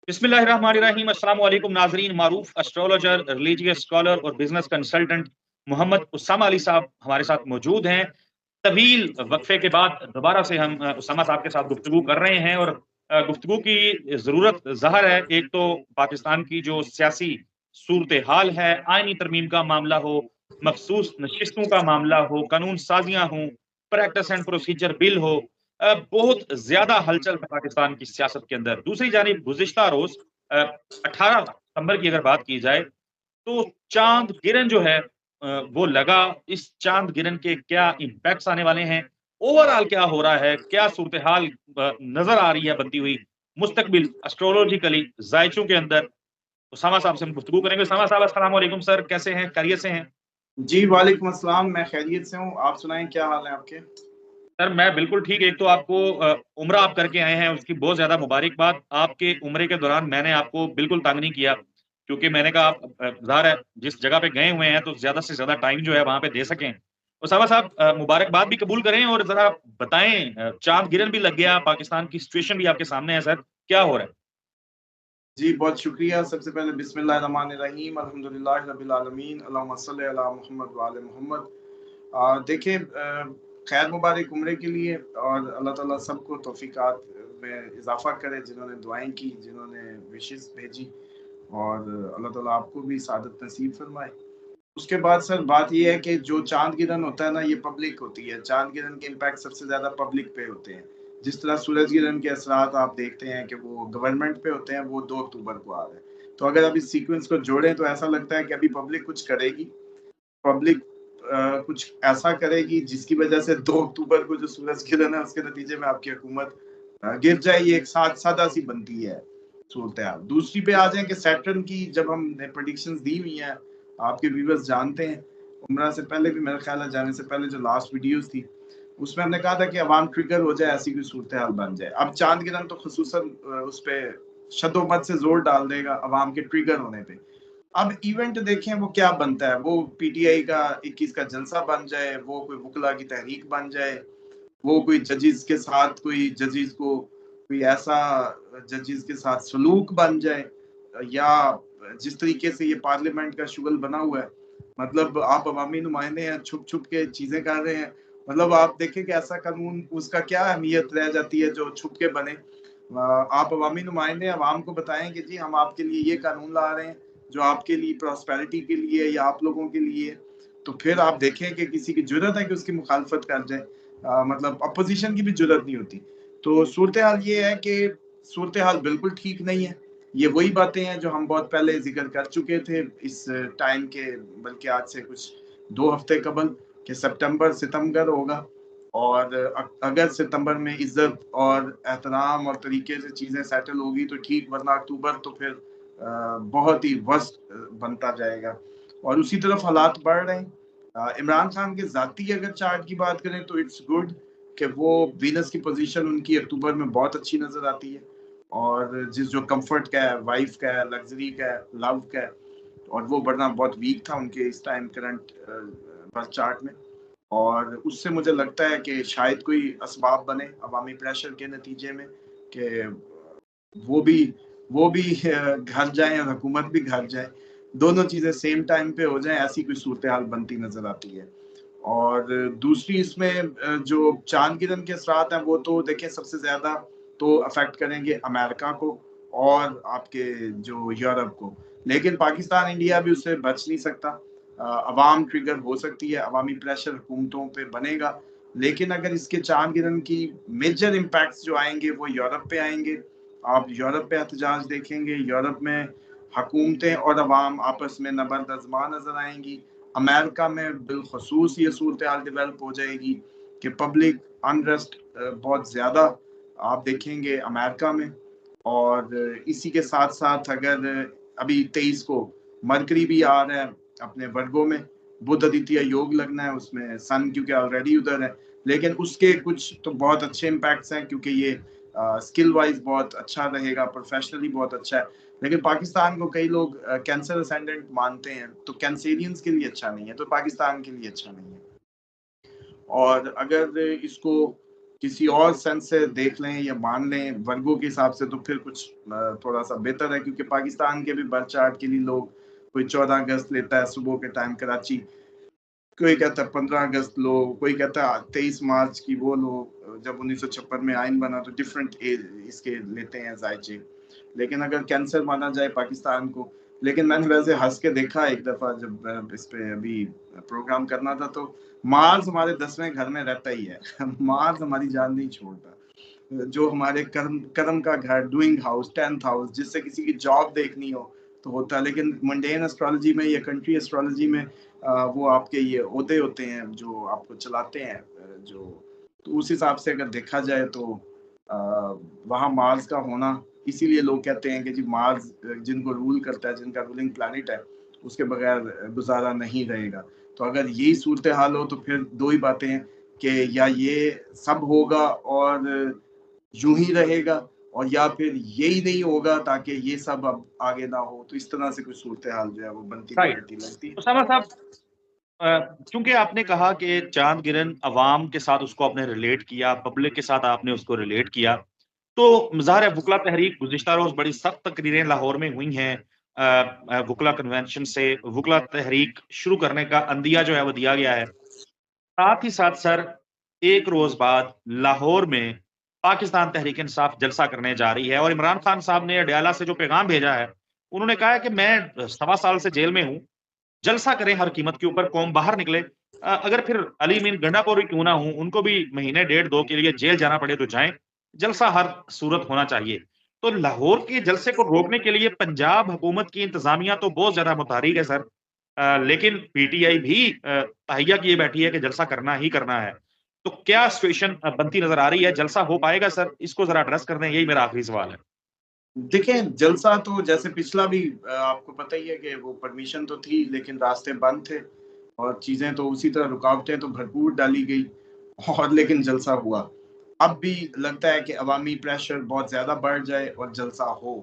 बिस्मिल्लाहिर्रहमानिर्रहीम। अस्सलाम वालेकुम नाज़रीन। मारूफ एस्ट्रोलॉजर, रिलीजियस स्कॉलर और बिजनेस कंसल्टेंट मोहम्मद उसामा अली साहब हमारे साथ मौजूद हैं। तवील वक्फे के बाद दोबारा से हम उसामा साहब के साथ गुफ्तगू कर रहे हैं और गुफ्तगू की ज़रूरत ज़ाहिर है। एक तो पाकिस्तान की जो सियासी सूरत हाल है, आइनी तरमीम का मामला हो, मखसूस नशिस्तों का मामला हो, कानून साजियाँ हों, प्रैक्टिस एंड प्रोसीजर बिल हो, बहुत ज्यादा हलचल है पाकिस्तान की सियासत के अंदर। दूसरी जानिब गुज़िश्ता रोज 18 सितंबर की अगर बात की जाए तो चांद गिरन जो है वो लगा। इस चांद गिरन के क्या इम्पैक्ट्स आने वाले हैं, ओवरऑल क्या हो रहा है, क्या सूरत हाल नजर आ रही है बनती हुई मुस्तकबिल एस्ट्रोलॉजिकली जायचों के अंदर। उसामा साहब से हम गुफ्तगू करेंगे। उसामा साहब अस्सलाम वालेकुम सर, कैसे हैं, खैरियत से हैं? जी, वालेकुम अस्सलाम। मैं खैरियत से हूँ। आप सुनाएँ, क्या हाल है आपके? सर मैं बिल्कुल ठीक। एक तो आपको उम्रा आप करके आए हैं, उसकी बहुत ज़्यादा मुबारकबाद। आपके उम्रे के दौरान मैंने आपको बिल्कुल तंग नहीं किया, क्योंकि मैंने कहा आप ज़ाहिर है जिस जगह पे गए हुए हैं तो ज़्यादा से ज़्यादा टाइम जो है वहाँ पे दे सकें। उसामा साहब मुबारकबाद भी कबूल करें और ज़रा बताएँ, चाँद गिरन भी लग गया, पाकिस्तान की सिचुएशन भी आपके सामने है सर, क्या हो रहा है? जी, बहुत शुक्रिया। सबसे पहले बिस्मिल्लाहिर्रहमानिर्रहीम, अल्हम्दुलिल्लाहि रब्बिल आलमीन, अल्लाहुम्मा सल्लि अला मुहम्मद व आले मुहम्मद। देखिए, खैर मुबारक उम्रे के लिए, और अल्लाह ताला सबको तौफ़ीक़ात में इज़ाफ़ा करे, जिन्होंने दुआएँ की, जिन्होंने विशेज़ भेजी, और अल्लाह ताला आपको भी सआदत नसीब फ़रमाए। उसके बाद सर बात ये है कि जो चाँद गिरहन होता है ना, ये पब्लिक होती है। चाँद गिरहन के इम्पैक्ट सबसे ज़्यादा पब्लिक पे होते हैं। जिस तरह सूरज गिरहन के असरात आप देखते हैं कि वो गवर्नमेंट पे होते हैं, वो 2 अक्टूबर को आ रहे हैं। तो अगर आप इस सीक्वेंस को जोड़ें तो ऐसा लगता है कि अभी पब्लिक कुछ करेगी। पब्लिक कुछ ऐसा करेगी जिसकी वजह से 2 अक्टूबर को जो सूरज गिरहन है, उसके नतीजे में आपकी हुकूमत गिर जाए। ये एक सादा-सी बनती है सूरत-ए-हाल। दूसरी पे आ जाएँ कि सैटर्न की जब हमने प्रेडिक्शंस दी हुई हैं, आपके व्यूअर्स जानते हैं, उम्रा से पहले भी मेरा ख़्याल है, जाने से पहले जो लास्ट वीडियोज़ थी, उसमें हमने कहा था कि अवाम ट्रिगर हो जाए, ऐसी कोई सूरत-ए-हाल बन जाए। अब चाँद गिरहन तो ख़ुसूसन उस पे शद्दो-मद से ज़ोर डाल देगा अवाम के ट्रिगर होने पे। अब इवेंट देखें वो क्या बनता है, वो पीटीआई का 21 का जलसा बन जाए, वो कोई वुकला की तहरीक बन जाए, वो कोई जजेस के साथ, कोई जजेस को कोई ऐसा जजेस के साथ सलूक बन जाए, या जिस तरीके से ये पार्लियामेंट का शुगल बना हुआ है, मतलब आप अवामी नुमाइंदे हैं, छुप छुप के चीजें कर रहे हैं। मतलब आप देखें कि ऐसा कानून, उसका क्या अहमियत रह जाती है जो छुप के बने। आप अवामी नुमाइंदे अवाम को बताएं कि जी हम आपके लिए ये कानून ला रहे हैं, जो आपके लिए प्रॉस्पेरिटी के लिए या आप लोगों के लिए, तो फिर आप देखें कि किसी की जरूरत है कि उसकी मुखालफत कर जाए। मतलब अपोजिशन की भी जरूरत नहीं होती। तो सूरत हाल ये है कि सूरत हाल बिल्कुल ठीक नहीं है। ये वही बातें हैं जो हम बहुत पहले जिक्र कर चुके थे इस टाइम के, बल्कि आज से कुछ 2 हफ्ते कबल, कि सितंबर सितमगर होगा, और अगर सितंबर में इज्जत और एहतराम और तरीके से चीज़ें सेटल होगी तो ठीक, वरना अक्टूबर तो फिर बहुत ही वर्स्ट बनता जाएगा। और उसी तरफ हालात बढ़ रहे हैं। इमरान खान के ज़ाती अगर चार्ट की बात करें तो इट्स गुड कि वो वीनस की पोजीशन उनकी अक्टूबर में बहुत अच्छी नज़र आती है, और जिस जो कंफर्ट का है, वाइफ का है, लग्जरी का है, लव का है, और वो बढ़ना बहुत वीक था उनके इस टाइम करंट बर्थ चार्ट में। और उससे मुझे लगता है कि शायद कोई असबाब बने अवामी प्रेशर के नतीजे में, कि वो भी वो भी घर जाए और हुकूमत भी घर जाए, दोनों चीज़ें सेम टाइम पे हो जाएं, ऐसी कोई सूरत हाल बनती नजर आती है। और दूसरी इसमें जो चांद गिरन के असरात हैं, वो तो देखिए सबसे ज़्यादा तो अफेक्ट करेंगे अमेरिका को और आपके जो यूरोप को, लेकिन पाकिस्तान इंडिया भी उससे बच नहीं सकता। अवाम ट्रिगर हो सकती है, अवामी प्रेशर हुकूमतों पे बनेगा, लेकिन अगर इसके चांद गिरन की मेजर इम्पैक्ट्स जो आएंगे वो यूरोप पे आएंगे। आप यूरोप पे एहतजाज देखेंगे, यूरोप में हकूमतें और अवाम आपस में नबर्द-अज़मा नज़र आएंगी। अमेरिका में बिलखसूस ये सूरत हाल डेवलप हो जाएगी कि पब्लिक अनरेस्ट बहुत ज़्यादा आप देखेंगे अमेरिका में। और इसी के साथ साथ अगर अभी 23 को मरकरी भी आ रहा है अपने वर्गों में, बुध आदित्य योग लगना है उसमें, सन क्योंकि ऑलरेडी उधर है, लेकिन उसके कुछ तो बहुत अच्छे इम्पैक्ट्स हैं, क्योंकि ये स्किल वाइज बहुत अच्छा रहेगा, प्रोफेशनली बहुत अच्छा है। लेकिन पाकिस्तान को कई लोग कैंसर असेंडेंट मानते हैं, तो कैंसेरियंस के लिए अच्छा नहीं है, तो पाकिस्तान के लिए अच्छा नहीं है। और अगर इसको किसी और सेंस से देख लें या मान लें वर्गों के हिसाब से, तो फिर कुछ थोड़ा सा बेहतर है, क्योंकि पाकिस्तान के भी बर्थ चार्ट के लिए लोग, कोई 14 अगस्त लेता है सुबह के टाइम कराची, कोई कहता है 15 अगस्त लो, कोई कहता है 23 मार्च की वो लो, जब 1956 में आइन बना, तो डिफरेंट एज इसके लेते हैं जायचे। लेकिन अगर कैंसर माना जाए पाकिस्तान को, लेकिन मैंने वैसे हंस के देखा एक दफा जब इस पे अभी प्रोग्राम करना था, तो मार्स हमारे 10वें घर में रहता ही है। मार्स हमारी जान नहीं छोड़ता। जो हमारे कर्म कर्म का घर, डूइंग हाउस, 10th हाउस, जिससे किसी की जॉब देखनी हो तो होता है। लेकिन मंडेन एस्ट्रोलॉजी में या कंट्री एस्ट्रोलॉजी में वो आपके ये ओहदे होते हैं जो आपको चलाते हैं, जो, तो उस हिसाब से अगर देखा जाए तो वहाँ मार्स का होना, इसीलिए लोग कहते हैं कि जी मार्स जिनको रूल करता है, जिनका रूलिंग प्लैनेट है, उसके बगैर गुजारा नहीं रहेगा। तो अगर यही सूरत हाल हो तो फिर दो ही बातें हैं कि या ये सब होगा और यूं ही रहेगा, और या फिर यही नहीं होगा ताकि ये सब अब आगे ना हो। तो इस तरह से कुछ सूरत हाल जो है वो बनती राइट। बिगड़ती लगती है। उसामा साहब, चूंकि आपने कहा कि चांद गिरन अवाम के साथ उसको आपने रिलेट किया, पब्लिक के साथ आपने उसको रिलेट किया, तो ज़ाहिर है वकला तहरीक गुज़िश्ता रोज़ बड़ी सख्त तकरीरें लाहौर में हुई हैं। वकला कन्वेंशन से वकला तहरीक शुरू करने का अंदिया जो है वो दिया गया है। साथ ही साथ सर, एक रोज़ बाद लाहौर में पाकिस्तान तहरीक इंसाफ जलसा करने जा रही है और इमरान खान साहब ने अडयाला से जो पैगाम भेजा है, उन्होंने कहा है कि मैं सवा साल से जेल में हूँ, जलसा करें हर कीमत के ऊपर, कौम बाहर निकले। अगर फिर अली मीन गंडापुर ही क्यों ना हूँ, उनको भी महीने डेढ़ 2 के लिए जेल जाना पड़े तो जाएँ, जलसा हर सूरत होना चाहिए। तो लाहौर के जलसे को रोकने के लिए पंजाब हुकूमत की इंतज़ामिया तो बहुत ज़्यादा मुतहरिक है सर। लेकिन पीटीआई भी तहैया किए बैठी है कि जलसा करना ही करना है। तो क्या सिचुएशन बनती नज़र आ रही है? जलसा हो पाएगा सर? इसको ज़रा एड्रेस कर दें, यही मेरा आखिरी सवाल है। देखें, जलसा तो जैसे पिछला भी आपको पता ही है कि वो परमिशन तो थी, लेकिन रास्ते बंद थे और चीज़ें तो उसी तरह, रुकावटें तो भरपूर डाली गई, और लेकिन जलसा हुआ। अब भी लगता है कि अवामी प्रेशर बहुत ज़्यादा बढ़ जाए और जलसा हो,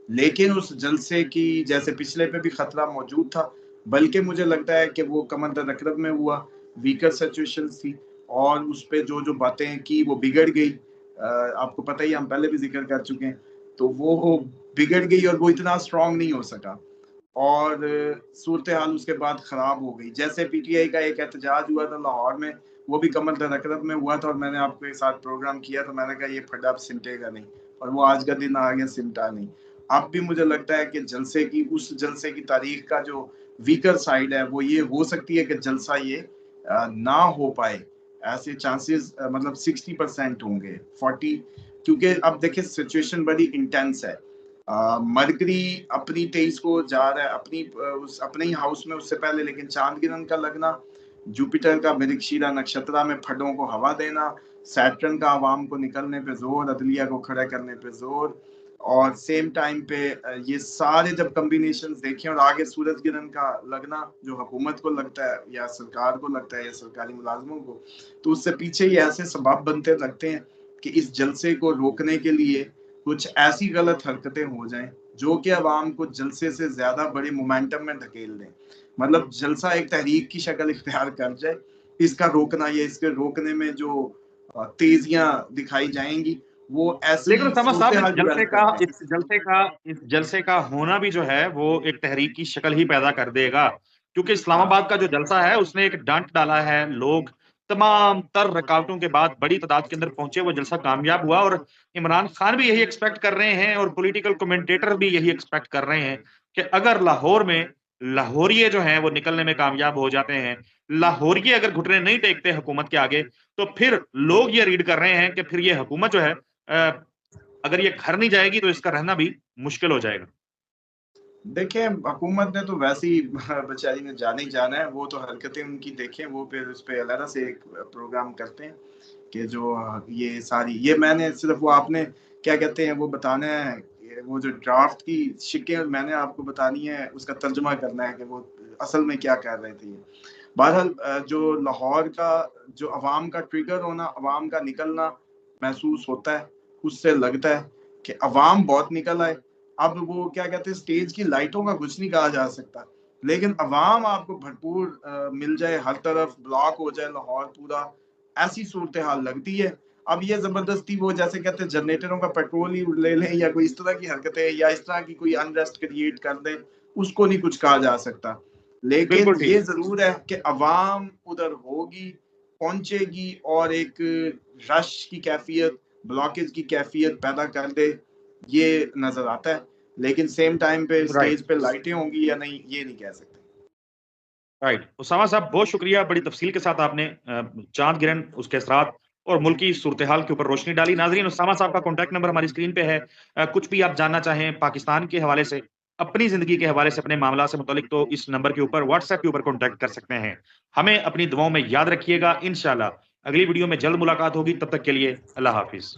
लेकिन उस जलसे की जैसे पिछले पे भी खतरा मौजूद था, बल्कि मुझे लगता है कि वो कम अद रकरब में हुआ, वीकर सिचुएशंस थी, और उस पे जो बातें की वो बिगड़ गई। आपको पता ही है, हम पहले भी ज़िक्र कर चुके हैं। तो वो बिगड़ गई और वो इतना स्ट्रॉन्ग नहीं हो सका, और सूरत हाल उसके बाद खराब हो गई। जैसे पीटीआई का एक एहतजाज हुआ था लाहौर में, वो भी कमर दरअकरब में हुआ था, और मैंने आपके साथ प्रोग्राम किया तो मैंने कहा ये फड्डा अब सिमटेगा नहीं, और वो आज का दिन आ गया, सिमटा नहीं। अब भी मुझे लगता है कि जलसे की, उस जलसे की तारीख का जो वीकर साइड है वो ये हो सकती है कि जलसा ये ना हो पाए। ऐसे चांसेस मतलब 60% होंगे, 40, क्योंकि अब देखिए सिचुएशन बड़ी इंटेंस है। मरकरी अपनी 23 को जा रहा है, अपनी उस अपने ही हाउस में उससे पहले, लेकिन चांद गिरन का लगना, जुपिटर का मृगशीरा नक्षत्रा में फडों को हवा देना, सैटर्न का आवाम को निकलने पे जोर, अदलिया को खड़ा करने पे जोर, और सेम टाइम पे ये सारे जब कम्बिनेशन देखें, और आगे सूरज गिरन का लगना जो हुकूमत को लगता है या सरकार को लगता है या सरकारी मुलाजमों को, तो उससे पीछे ये ऐसे सबब बनते लगते हैं कि इस जलसे को रोकने के लिए कुछ ऐसी गलत हरकतें हो जाएं जो कि अवाम को जलसे से ज्यादा बड़े मोमेंटम में धकेल दें। मतलब जलसा एक तहरीक की शक्ल इख्तियार कर जाए, इसका रोकना या इसके रोकने में जो तेजियां दिखाई जाएंगी, वो ऐसी लेकिन उसामा सूरत साहब, हाल डेवलप करते हैं। इस जलसे का होना भी जो है वो एक तहरीक की शक्ल ही पैदा कर देगा, क्योंकि इस्लामाबाद का जो जलसा है उसने एक डंट डाला है। लोग तमाम तर रुकावटों के बाद बड़ी तादाद के अंदर पहुंचे, वो जलसा कामयाब हुआ, और इमरान खान भी यही एक्सपेक्ट कर रहे हैं और पॉलिटिकल कमेंटेटर भी यही एक्सपेक्ट कर रहे हैं कि अगर लाहौर में लाहौरिये जो हैं वो निकलने में कामयाब हो जाते हैं, लाहौरिये अगर घुटने नहीं टेकते हुकूमत के आगे, तो फिर लोग ये रीड कर रहे हैं कि फिर ये हुकूमत जो है, अगर ये घर नहीं जाएगी तो इसका रहना भी मुश्किल हो जाएगा। देखिए, हुकूमत ने तो वैसे ही बेचारी ने जाना ही जाना है, वो तो हरकतें उनकी देखें, वो फिर उस पे अलग से एक प्रोग्राम करते हैं कि जो ये सारी, ये मैंने सिर्फ वो आपने क्या कहते हैं वो बताना है, वो जो ड्राफ्ट की शिकें मैंने आपको बतानी है, उसका तर्जुमा करना है कि वो असल में क्या कर रहे थे। बहरहाल जो लाहौर का जो अवाम का ट्रिगर होना, अवाम का निकलना महसूस होता है, उससे लगता है कि अवाम बहुत निकल आए। अब वो क्या कहते हैं, स्टेज की लाइटों का कुछ नहीं कहा जा सकता, लेकिन अवाम आपको भरपूर मिल जाए, हर तरफ ब्लॉक हो जाए लाहौर पूरा, ऐसी सूरत हाल लगती है। अब ये जबरदस्ती वो जैसे कहते हैं जनरेटरों का पेट्रोल ही ले लें या कोई इस तरह की हरकतें या इस तरह की कोई अनरेस्ट क्रिएट कर दें, उसको नहीं कुछ कहा जा सकता। लेकिन बिल्कुल ठीक। ये जरूर है कि अवाम उधर होगी, पहुंचेगी और एक रश की कैफियत, ब्लॉकेज की कैफियत पैदा कर दे, ये नजर आता है। लेकिन सेम टाइम पे राइट, स्टेज पे लाइटें होंगी या नहीं, ये नहीं कह सकते। राइट। उसामा साहब बहुत शुक्रिया, बड़ी तफसील के साथ आपने चाँद गिरहन, उसके असरात और मुल्क की सूरत-ए-हाल के ऊपर रोशनी डाली। नाज़रीन, उसामा साहब का कॉन्टैक्ट नंबर हमारी स्क्रीन पे है। कुछ भी आप जानना चाहें पाकिस्तान के हवाले से, अपनी ज़िंदगी के हवाले से, अपने मामला से मुतालिक, तो इस नंबर के ऊपर, व्हाट्सएप के ऊपर कॉन्टैक्ट कर सकते हैं। हमें अपनी दुआओं में याद रखिएगा। इंशाअल्लाह अगली वीडियो में जल्द मुलाकात होगी। तब तक के लिए अल्लाह हाफ़िज़।